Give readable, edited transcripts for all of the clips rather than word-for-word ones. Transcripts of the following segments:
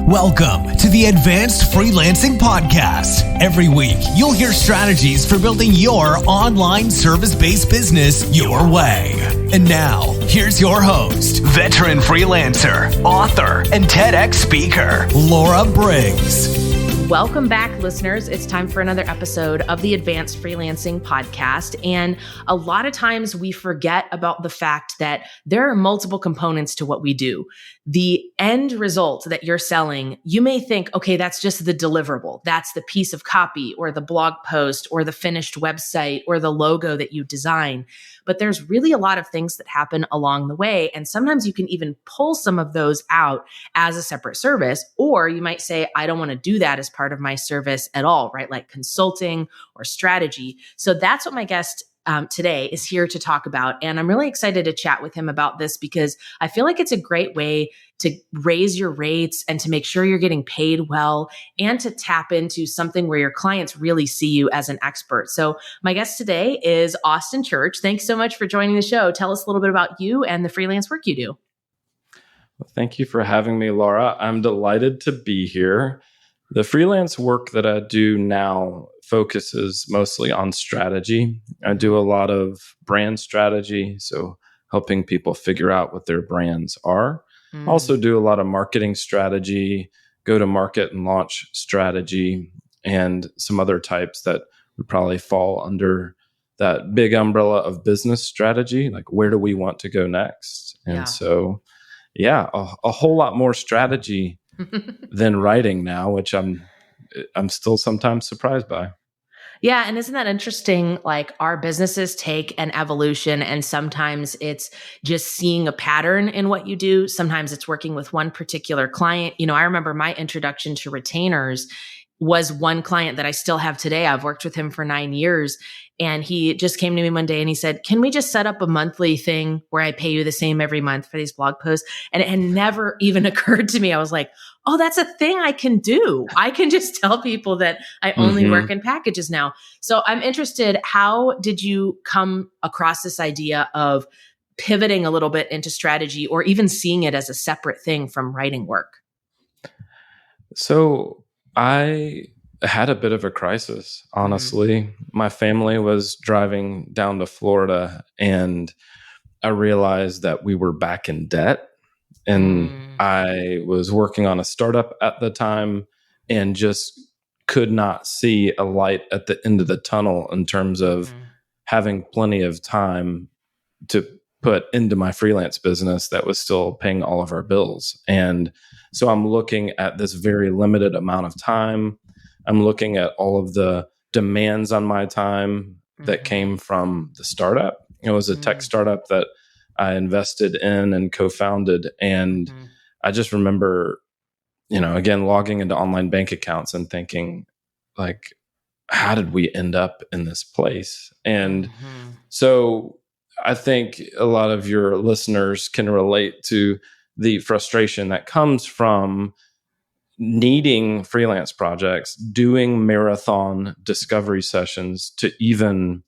Welcome to the Advanced Freelancing Podcast. Every week, you'll hear strategies for building your online service-based business your way. And now, here's your host, veteran freelancer, author, and TEDx speaker, Laura Briggs. Welcome back, listeners. It's time for another episode of the Advanced Freelancing Podcast. And a lot of times we forget about the fact that there are multiple components to what we do. The end result that you're selling, you may think, okay, that's just the deliverable. That's the piece of copy or the blog post or the finished website or the logo that you design. But there's really a lot of things that happen along the way. And sometimes you can even pull some of those out as a separate service, or you might say, I don't want to do that as part of my service at all, right? Like consulting or strategy. So that's what my guest today is here to talk about. And I'm really excited to chat with him about this because I feel like it's a great way to raise your rates and to make sure you're getting paid well and to tap into something where your clients really see you as an expert. So my guest today is Austin Church. Thanks so much for joining the show. Tell us a little bit about you and the freelance work you do. Well, thank you for having me, Laura. I'm delighted to be here. The freelance work that I do now focuses mostly on strategy. I do a lot of brand strategy, so helping people figure out what their brands are. Also do a lot of marketing strategy, go to market and launch strategy, and some other types that would probably fall under that big umbrella of business strategy, like where do we want to go next? And so, a whole lot more strategy than writing now, which I'm still sometimes surprised by. Yeah. And isn't that interesting? Like our businesses take an evolution and sometimes it's just seeing a pattern in what you do. Sometimes it's working with one particular client. You know, I remember my introduction to retainers was one client that I still have today. I've worked with him for 9 years. And he just came to me one day and he said, can we just set up a monthly thing where I pay you the same every month for these blog posts? And it had never even occurred to me. I was like, oh, that's a thing I can do. I can just tell people that I only work in packages now. So I'm interested, how did you come across this idea of pivoting a little bit into strategy or even seeing it as a separate thing from writing work? So I had a bit of a crisis, honestly. My family was driving down to Florida and I realized that we were back in debt. And I was working on a startup at the time and just could not see a light at the end of the tunnel in terms of having plenty of time to put into my freelance business that was still paying all of our bills. And so I'm looking at this very limited amount of time. I'm looking at all of the demands on my time that came from the startup. It was a tech startup that I invested in and co-founded. And I just remember, again, logging into online bank accounts and thinking, like, how did we end up in this place? And so I think a lot of your listeners can relate to the frustration that comes from needing freelance projects, doing marathon discovery sessions to even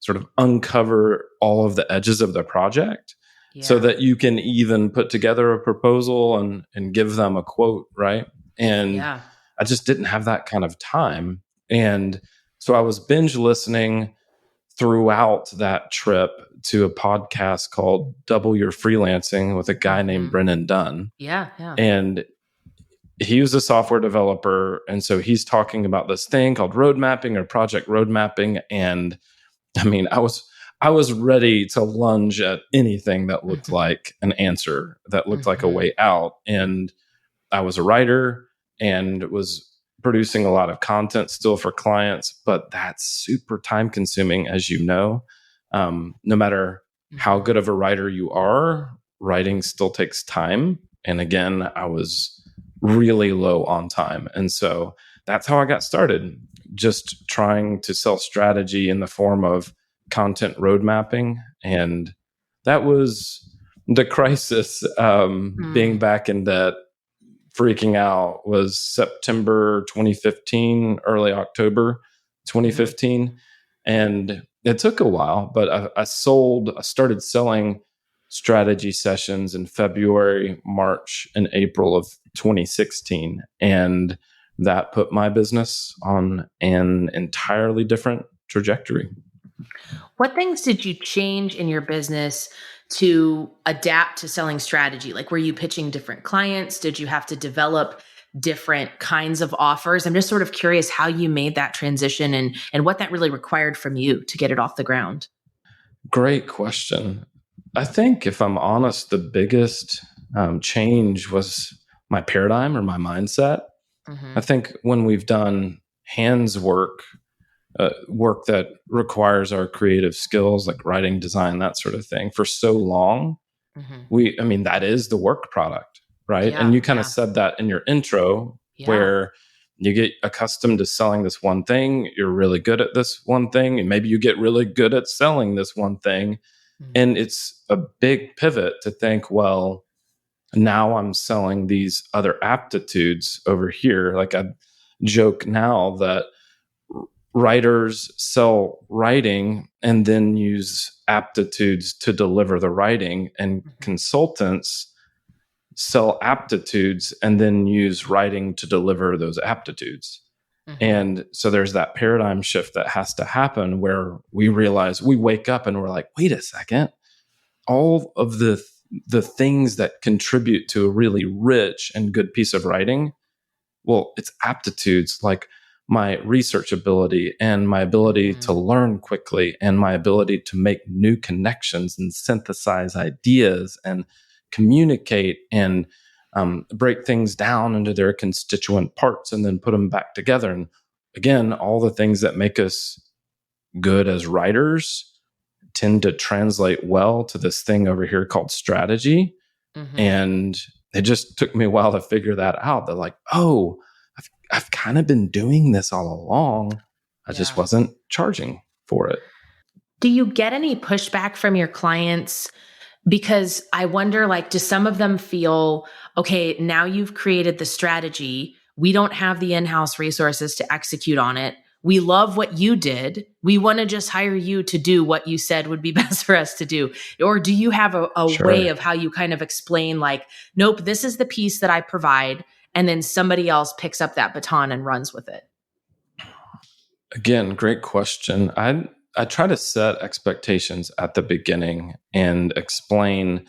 sort of uncover all of the edges of the project so that you can even put together a proposal and give them a quote, right? And I just didn't have that kind of time. And so I was binge listening throughout that trip to a podcast called Double Your Freelancing with a guy named Brennan Dunn. And he was a software developer. And so he's talking about this thing called road mapping or project road mapping. And I mean, I was ready to lunge at anything that looked like an answer, that looked like a way out. And I was a writer and was producing a lot of content still for clients, but that's super time consuming, as you know. No matter how good of a writer you are, writing still takes time. And again, I was really low on time. And so that's how I got started, just trying to sell strategy in the form of content road mapping. And that was the crisis. Being back in debt, freaking out, was September 2015, early October 2015. And it took a while, but I started selling strategy sessions in February, March, and April of 2016. And that put my business on an entirely different trajectory. What things did you change in your business to adapt to selling strategy? Like, were you pitching different clients? Did you have to develop different kinds of offers? I'm just sort of curious how you made that transition and what that really required from you to get it off the ground. Great question. I think, if I'm honest, the biggest change was my paradigm or my mindset. I think when we've done hands work, work that requires our creative skills, like writing, design, that sort of thing, for so long, that is the work product, right? Yeah, and you kind of yeah, said that in your intro, yeah. where you get accustomed to selling this one thing, you're really good at this one thing, and maybe you get really good at selling this one thing. And it's a big pivot to think, well, now I'm selling these other aptitudes over here. Like, I joke now that writers sell writing and then use aptitudes to deliver the writing, and consultants sell aptitudes and then use writing to deliver those aptitudes. And so there's that paradigm shift that has to happen, where we realize, we wake up and we're like, wait a second, all of the things that contribute to a really rich and good piece of writing, well, it's aptitudes like my research ability and my ability to learn quickly and my ability to make new connections and synthesize ideas and communicate and break things down into their constituent parts and then put them back together. And again, all the things that make us good as writers tend to translate well to this thing over here called strategy. And it just took me a while to figure that out. They're like, oh, I've kind of been doing this all along. I just wasn't charging for it. Do you get any pushback from your clients? Because I wonder, like, do some of them feel, okay, now you've created the strategy, we don't have the in-house resources to execute on it. We love what you did. We want to just hire you to do what you said would be best for us to do. Or do you have a Sure. way of how you kind of explain, like, nope, this is the piece that I provide, and then somebody else picks up that baton and runs with it? Again, great question. I try to set expectations at the beginning and explain,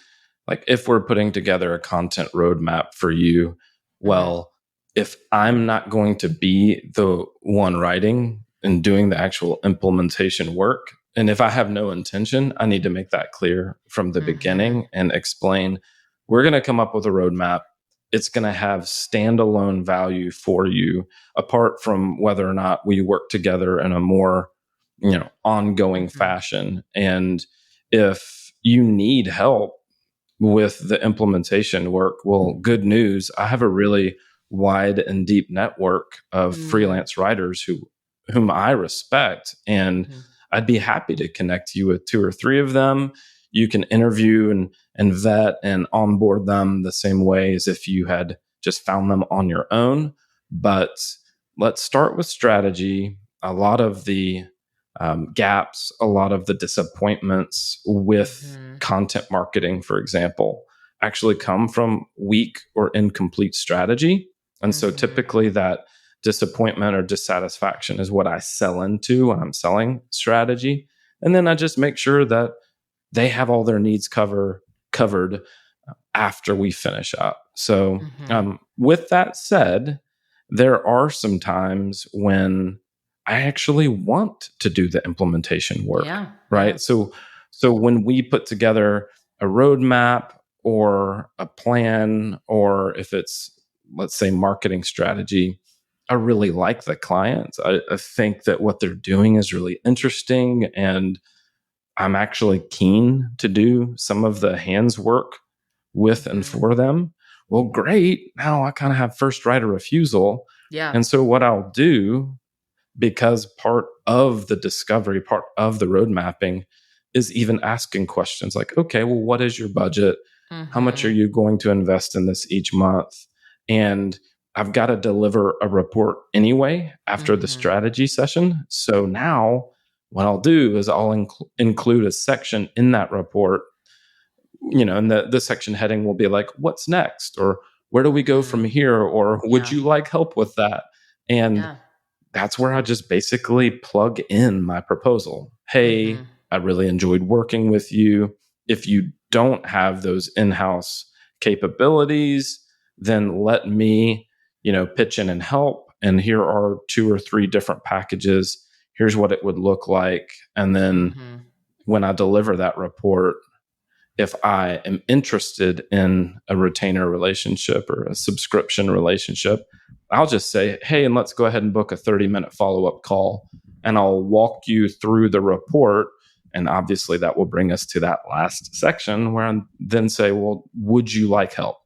like, if we're putting together a content roadmap for you, well, if I'm not going to be the one writing and doing the actual implementation work, and if I have no intention, I need to make that clear from the beginning and explain, we're going to come up with a roadmap. It's going to have standalone value for you, apart from whether or not we work together in a more, ongoing fashion. And if you need help with the implementation work, well, good news, I have a really wide and deep network of freelance writers whom I respect, and I'd be happy to connect you with 2 or 3 of them. You can interview and vet and onboard them the same way as if you had just found them on your own. But let's start with strategy. A lot of the gaps, a lot of the disappointments with content marketing, for example, actually come from weak or incomplete strategy. And so typically that disappointment or dissatisfaction is what I sell into when I'm selling strategy. And then I just make sure that they have all their needs covered after we finish up. So with that said, there are some times when I actually want to do the implementation work, right? Yeah. So when we put together a roadmap or a plan, or if it's, let's say, marketing strategy, I really like the clients. I think that what they're doing is really interesting, and I'm actually keen to do some of the hands work with and for them. Well, great. Now I kind of have first right of refusal. Yeah. And so what I'll do, because part of the discovery, part of the road mapping is even asking questions like, okay, well, what is your budget? How much are you going to invest in this each month? And I've got to deliver a report anyway after the strategy session. So now what I'll do is I'll include a section in that report and the section heading will be like, what's next? Or where do we go from here? Or would you like help with that? And that's where I just basically plug in my proposal. Hey, I really enjoyed working with you. If you don't have those in-house capabilities, then let me, pitch in and help. And here are 2 or 3 different packages. Here's what it would look like. And then when I deliver that report, if I am interested in a retainer relationship or a subscription relationship, I'll just say, hey, and let's go ahead and book a 30-minute follow-up call. And I'll walk you through the report. And obviously that will bring us to that last section where I then say, well, would you like help?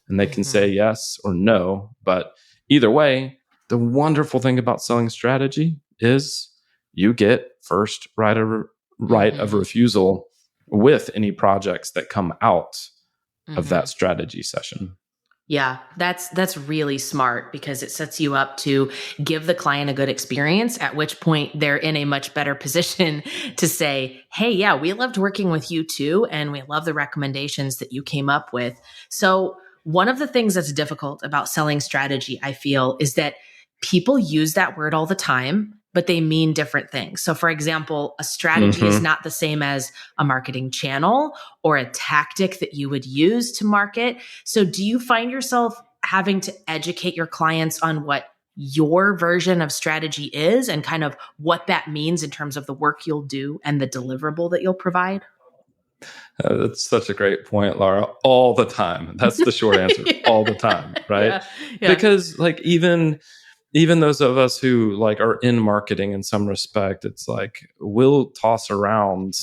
And they can say yes or no. But either way, the wonderful thing about selling strategy is you get first right of refusal with any projects that come out of that strategy session. Yeah, that's really smart because it sets you up to give the client a good experience, at which point they're in a much better position to say, hey, yeah, we loved working with you too, and we love the recommendations that you came up with. So one of the things that's difficult about selling strategy, I feel, is that people use that word all the time, but they mean different things. So for example, a strategy is not the same as a marketing channel or a tactic that you would use to market. So do you find yourself having to educate your clients on what your version of strategy is and kind of what that means in terms of the work you'll do and the deliverable that you'll provide? That's such a great point, Laura. All the time. That's the short answer. All the time, right? Yeah. Because like even those of us who like are in marketing in some respect, it's like we'll toss around,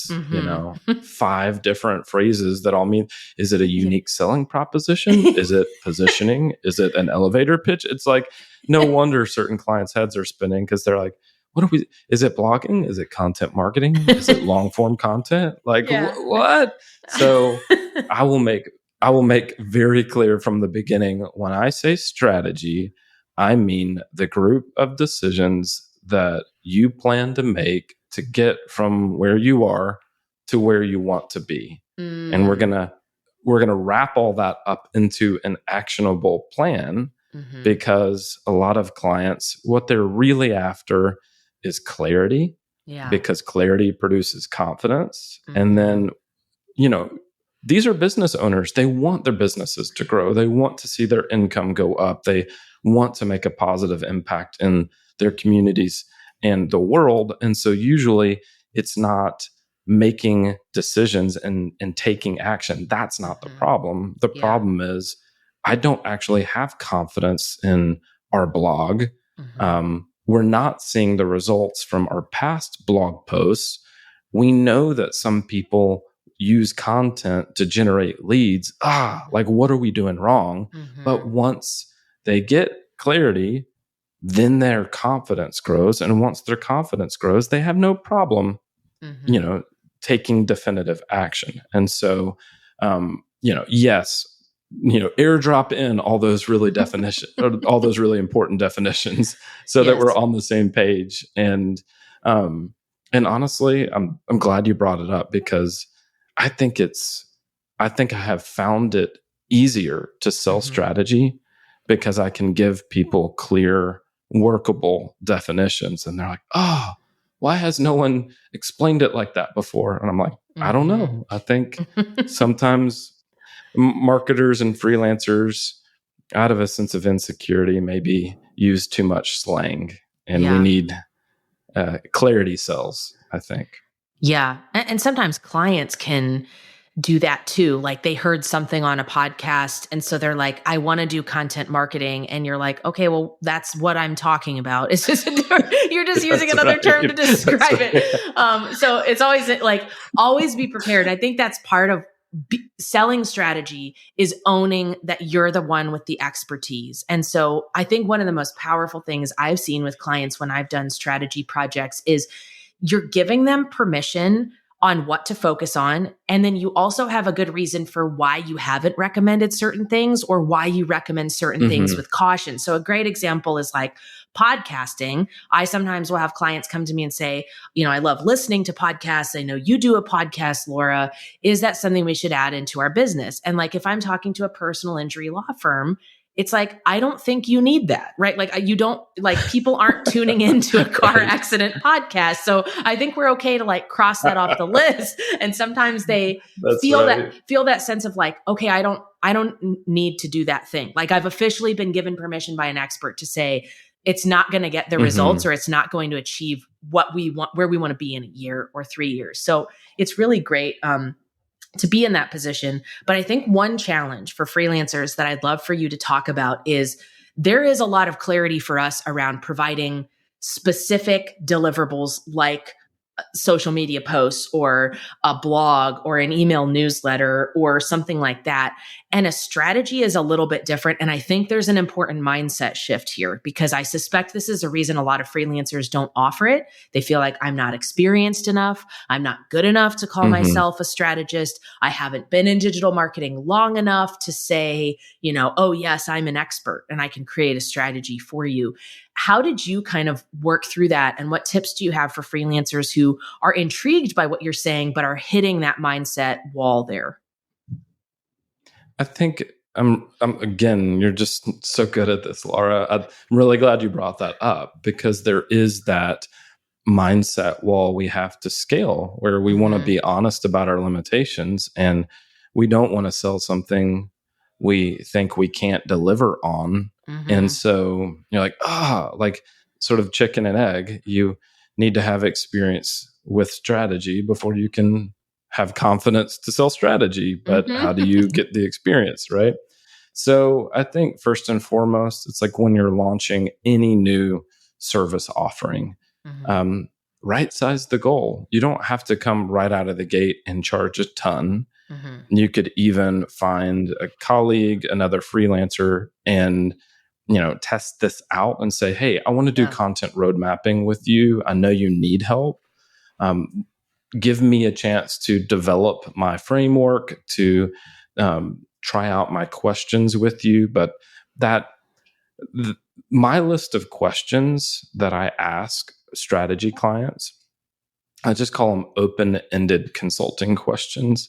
5 different phrases that all mean, is it a unique selling proposition? Is it positioning? Is it an elevator pitch? It's like, no wonder certain clients' heads are spinning because they're like, is it blogging? Is it content marketing? Is it long form content? Like what? So I will make very clear from the beginning, when I say strategy, I mean the group of decisions that you plan to make to get from where you are to where you want to be. And we're going to wrap all that up into an actionable plan because a lot of clients, what they're really after is clarity, because clarity produces confidence. And then, these are business owners. They want their businesses to grow. They want to see their income go up. They want to make a positive impact in their communities and the world. And so usually it's not making decisions and taking action. That's not the problem. The problem is I don't actually have confidence in our blog. We're not seeing the results from our past blog posts. We know that some people use content to generate leads. Like what are we doing wrong? But once they get clarity, then their confidence grows. And once their confidence grows, they have no problem, taking definitive action. And so, yes, airdrop in all those really all those really important definitions so that we're on the same page. And honestly, I'm glad you brought it up because I think I have found it easier to sell strategy because I can give people clear, workable definitions. And they're like, why has no one explained it like that before? And I'm like, I don't know. I think sometimes marketers and freelancers, out of a sense of insecurity, maybe use too much slang. And we need clarity sells, I think. Yeah. And sometimes clients can do that too. Like they heard something on a podcast. And so they're like, I want to do content marketing. And you're like, okay, well, that's what I'm talking about. It's just, you're just using another term to describe it. So it's always like, always be prepared. I think that's part of selling strategy is owning that you're the one with the expertise. And so I think one of the most powerful things I've seen with clients when I've done strategy projects is you're giving them permission on what to focus on. And then you also have a good reason for why you haven't recommended certain things or why you recommend certain things with caution. So a great example is like podcasting. I sometimes will have clients come to me and say, I love listening to podcasts. I know you do a podcast, Laura. Is that something we should add into our business? And like, if I'm talking to a personal injury law firm, it's like, I don't think you need that, right? Like you don't, like people aren't tuning into a car accident podcast. So I think we're okay to like cross that off the list. And sometimes they feel that sense of like, okay, I don't need to do that thing. Like I've officially been given permission by an expert to say it's not going to get the results or it's not going to achieve what we want, where we want to be in a year or 3 years. So it's really great. To be in that position. But I think one challenge for freelancers that I'd love for you to talk about is there is a lot of clarity for us around providing specific deliverables like social media posts or a blog or an email newsletter or something like that. And a strategy is a little bit different. And I think there's an important mindset shift here because I suspect this is a reason a lot of freelancers don't offer it. They feel like I'm not experienced enough. I'm not good enough to call myself a strategist. I haven't been in digital marketing long enough to say, oh yes, I'm an expert and I can create a strategy for you. How did you kind of work through that? And what tips do you have for freelancers who are intrigued by what you're saying, but are hitting that mindset wall there? I think again, you're just so good at this, Laura. I'm really glad you brought that up because there is that mindset wall we have to scale where we want to be honest about our limitations and we don't want to sell something we think we can't deliver on. And so you're like, like sort of chicken and egg. You need to have experience with strategy before you can have confidence to sell strategy. But how do you get the experience, right? So I think first and foremost, it's like when you're launching any new service offering, right size the goal. You don't have to come right out of the gate and charge a ton. You could even find a colleague, another freelancer, and test this out and say, hey, I want to do content road mapping with you. I know you need help. Give me a chance to develop my framework, to try out my questions with you. But my list of questions that I ask strategy clients, I just call them open-ended consulting questions.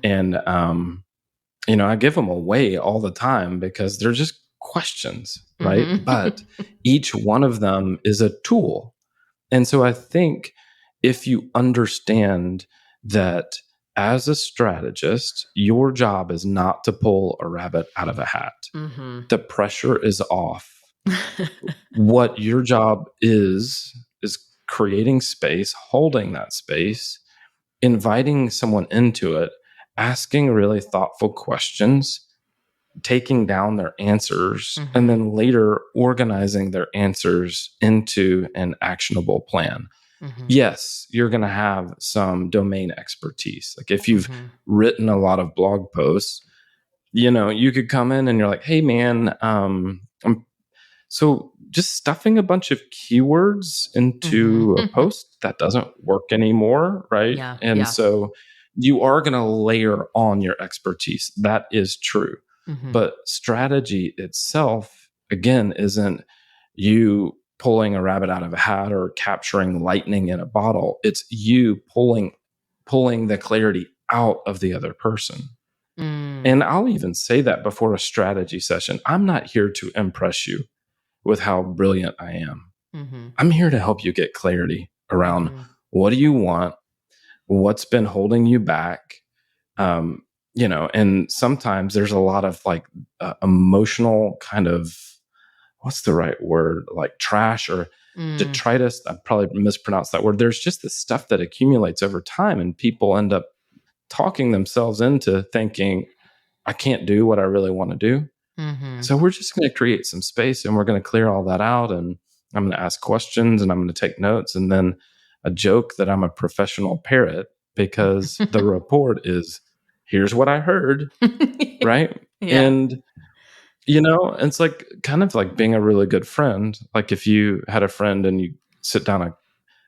And, I give them away all the time because they're just questions, right? But each one of them is a tool. And so I think if you understand that as a strategist, your job is not to pull a rabbit out of a hat. The pressure is off. What your job is creating space, holding that space, inviting someone into it, asking really thoughtful questions, taking down their answers, and then later organizing their answers into an actionable plan. Yes, you're going to have some domain expertise. Like if you've written a lot of blog posts, you could come in and you're like, hey man, so just stuffing a bunch of keywords into a post that doesn't work anymore, right? So you are going to layer on your expertise. That is true. But strategy itself, again, isn't you pulling a rabbit out of a hat or capturing lightning in a bottle. It's you pulling the clarity out of the other person. And I'll even say that before a strategy session. I'm not here to impress you with how brilliant I am. I'm here to help you get clarity around what do you want, what's been holding you back, and sometimes there's a lot of like emotional kind of, what's the right word? Like trash or detritus. I probably mispronounced that word. There's just this stuff that accumulates over time and people end up talking themselves into thinking, I can't do what I really want to do. So we're just going to create some space and we're going to clear all that out. And I'm going to ask questions and I'm going to take notes. And then a joke that I'm a professional parrot because the report is, here's what I heard. Right. And, it's like kind of like being a really good friend. Like if you had a friend and you sit down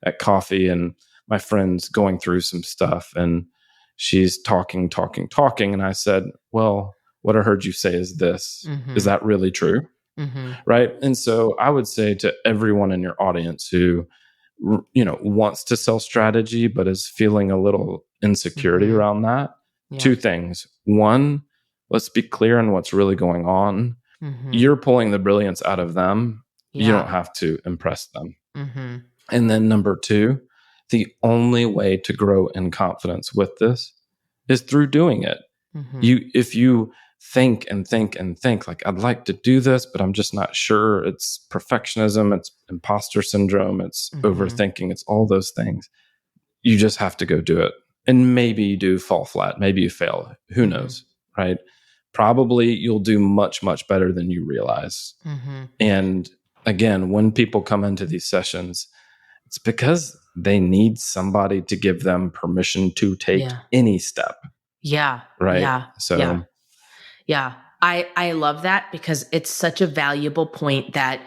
at coffee and my friend's going through some stuff and she's talking. And I said, well, what I heard you say is this. Mm-hmm. Is that really true? Mm-hmm. Right. And so I would say to everyone in your audience who, wants to sell strategy, but is feeling a little insecurity Mm-hmm. around that, Yeah. two things. One, let's be clear on what's really going on. Mm-hmm. You're pulling the brilliance out of them. Yeah. You don't have to impress them. Mm-hmm. And then number two, the only way to grow in confidence with this is through doing it. Mm-hmm. If you think like, I'd like to do this, but I'm just not sure. It's perfectionism, it's imposter syndrome, it's Mm-hmm. overthinking, it's all those things. You just have to go do it. And maybe you do fall flat. Maybe you fail. Who knows, right? Probably you'll do much, much better than you realize. Mm-hmm. And again, when people come into these sessions, it's because they need somebody to give them permission to take any step. Yeah. Right. Yeah. So, yeah. I love that because it's such a valuable point that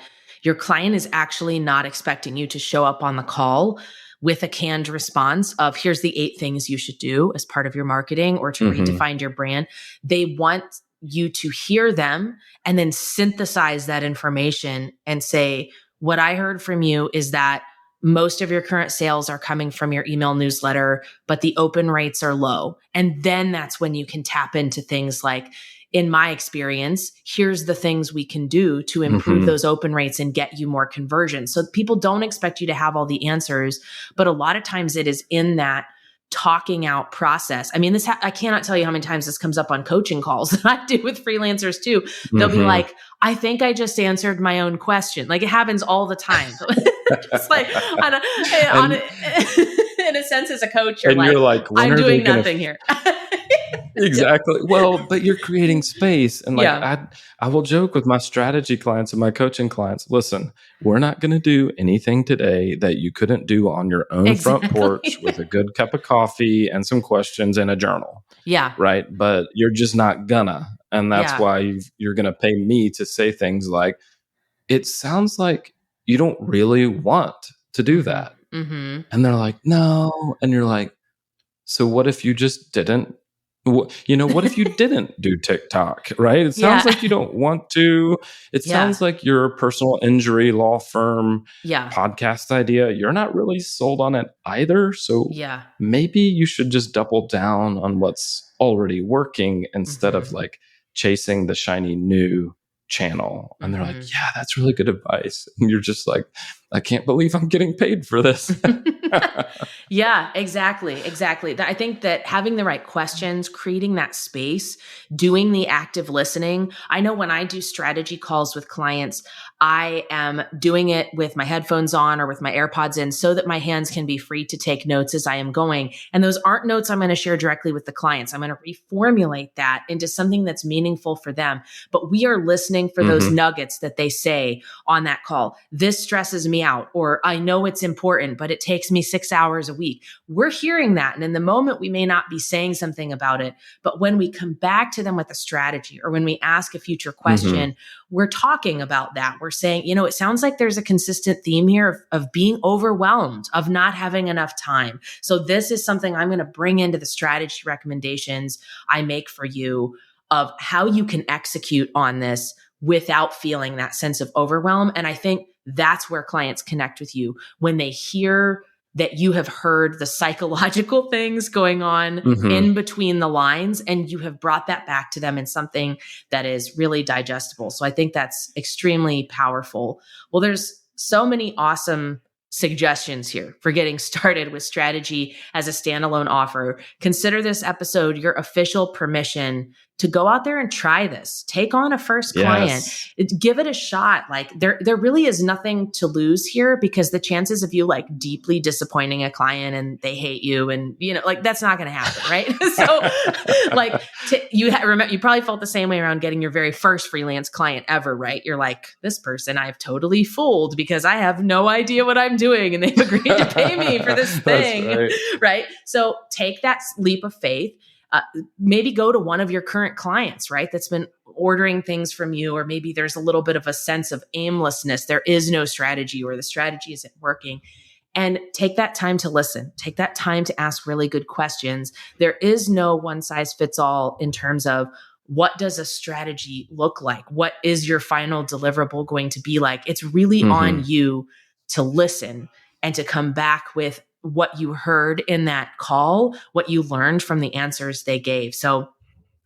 your client is actually not expecting you to show up on the call with a canned response of here's the 8 things you should do as part of your marketing or to redefine your brand. They want you to hear them and then synthesize that information and say, what I heard from you is that most of your current sales are coming from your email newsletter, but the open rates are low. And then that's when you can tap into things like, in my experience, here's the things we can do to improve those open rates and get you more conversions. So people don't expect you to have all the answers, but a lot of times it is in that talking out process. I mean, I cannot tell you how many times this comes up on coaching calls that I do with freelancers too. They'll be like, I think I just answered my own question. Like it happens all the time. It's like, in a sense, as a coach, you're like I'm doing nothing here. Exactly. Well, but you're creating space. And like I will joke with my strategy clients and my coaching clients, listen, we're not going to do anything today that you couldn't do on your own front porch with a good cup of coffee and some questions and a journal. Yeah. Right. But you're just not gonna. And that's why you're going to pay me to say things like, it sounds like you don't really want to do that. Mm-hmm. And they're like, no. And you're like, so what if you just didn't? What if you didn't do TikTok, right? It sounds like you don't want to. It sounds like your personal injury law firm podcast idea, you're not really sold on it either. So maybe you should just double down on what's already working instead of like chasing the shiny new channel. And they're like, yeah, that's really good advice. And you're just like, I can't believe I'm getting paid for this. Yeah, exactly. I think that having the right questions, creating that space, doing the active listening. I know when I do strategy calls with clients, I am doing it with my headphones on or with my AirPods in so that my hands can be free to take notes as I am going. And those aren't notes I'm going to share directly with the clients. I'm going to reformulate that into something that's meaningful for them. But we are listening for those nuggets that they say on that call. This stresses me out, or I know it's important, but it takes me 6 hours a week. We're hearing that. And in the moment, we may not be saying something about it. But when we come back to them with a strategy or when we ask a future question, we're talking about that. We're saying, it sounds like there's a consistent theme here of being overwhelmed, of not having enough time. So this is something I'm going to bring into the strategy recommendations I make for you of how you can execute on this without feeling that sense of overwhelm. And I think that's where clients connect with you when they hear that you have heard the psychological things going on in between the lines, and you have brought that back to them in something that is really digestible. So I think that's extremely powerful. Well, there's so many awesome suggestions here for getting started with strategy as a standalone offer. Consider this episode your official permission to go out there and try this. Take on a first client. Give it a shot. Like there really is nothing to lose here, because the chances of you like deeply disappointing a client and they hate you and that's not going to happen, right? So like you probably felt the same way around getting your very first freelance client ever, right? You're like, this person I've totally fooled because I have no idea what I'm doing and they've agreed to pay me for this thing, right? So take that leap of faith. Maybe go to one of your current clients, right? That's been ordering things from you, or maybe there's a little bit of a sense of aimlessness. There is no strategy, or the strategy isn't working. and take that time to listen. Take that time to ask really good questions. There is no one size fits all in terms of what does a strategy look like? What is your final deliverable going to be like? It's really on you to listen and to come back with what you heard in that call, what you learned from the answers they gave. So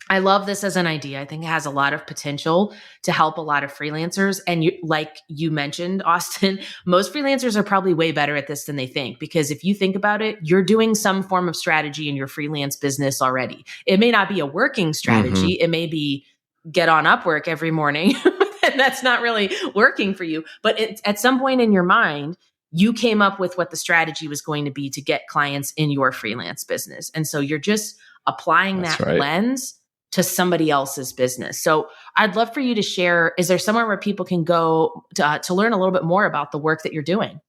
I love this as an idea. I think it has a lot of potential to help a lot of freelancers. And like you mentioned, Austin, most freelancers are probably way better at this than they think, because if you think about it, you're doing some form of strategy in your freelance business already. It may not be a working strategy. It may be get on Upwork every morning. And that's not really working for you. But at some point in your mind, you came up with what the strategy was going to be to get clients in your freelance business. And so you're just applying that lens to somebody else's business. So I'd love for you to share, is there somewhere where people can go to learn a little bit more about the work that you're doing?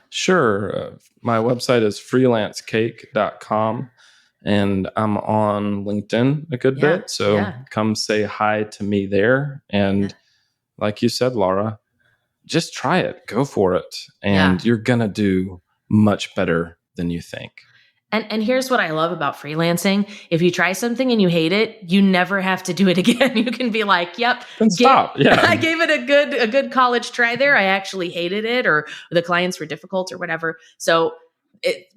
Sure. My website is freelancecake.com, and I'm on LinkedIn a good bit. So come say hi to me there. And like you said, Laura, just try it, go for it. And you're going to do much better than you think. And here's what I love about freelancing. If you try something and you hate it, you never have to do it again. You can be like, yep, stop. I gave it a good college try there. I actually hated it, or the clients were difficult or whatever. So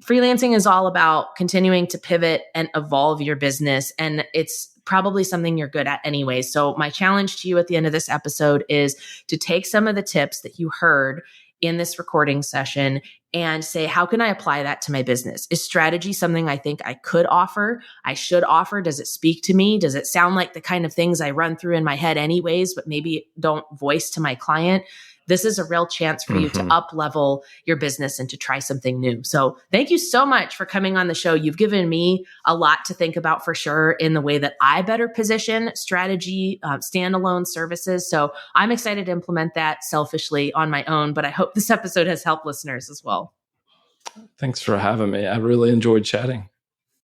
freelancing is all about continuing to pivot and evolve your business. And it's probably something you're good at anyway. So my challenge to you at the end of this episode is to take some of the tips that you heard in this recording session and say, how can I apply that to my business? Is strategy something I think I could offer? I should offer? Does it speak to me? Does it sound like the kind of things I run through in my head anyways, but maybe don't voice to my client? This is a real chance for you to up level your business and to try something new. So thank you so much for coming on the show. You've given me a lot to think about for sure in the way that I better position strategy, standalone services. So I'm excited to implement that selfishly on my own, but I hope this episode has helped listeners as well. Thanks for having me. I really enjoyed chatting.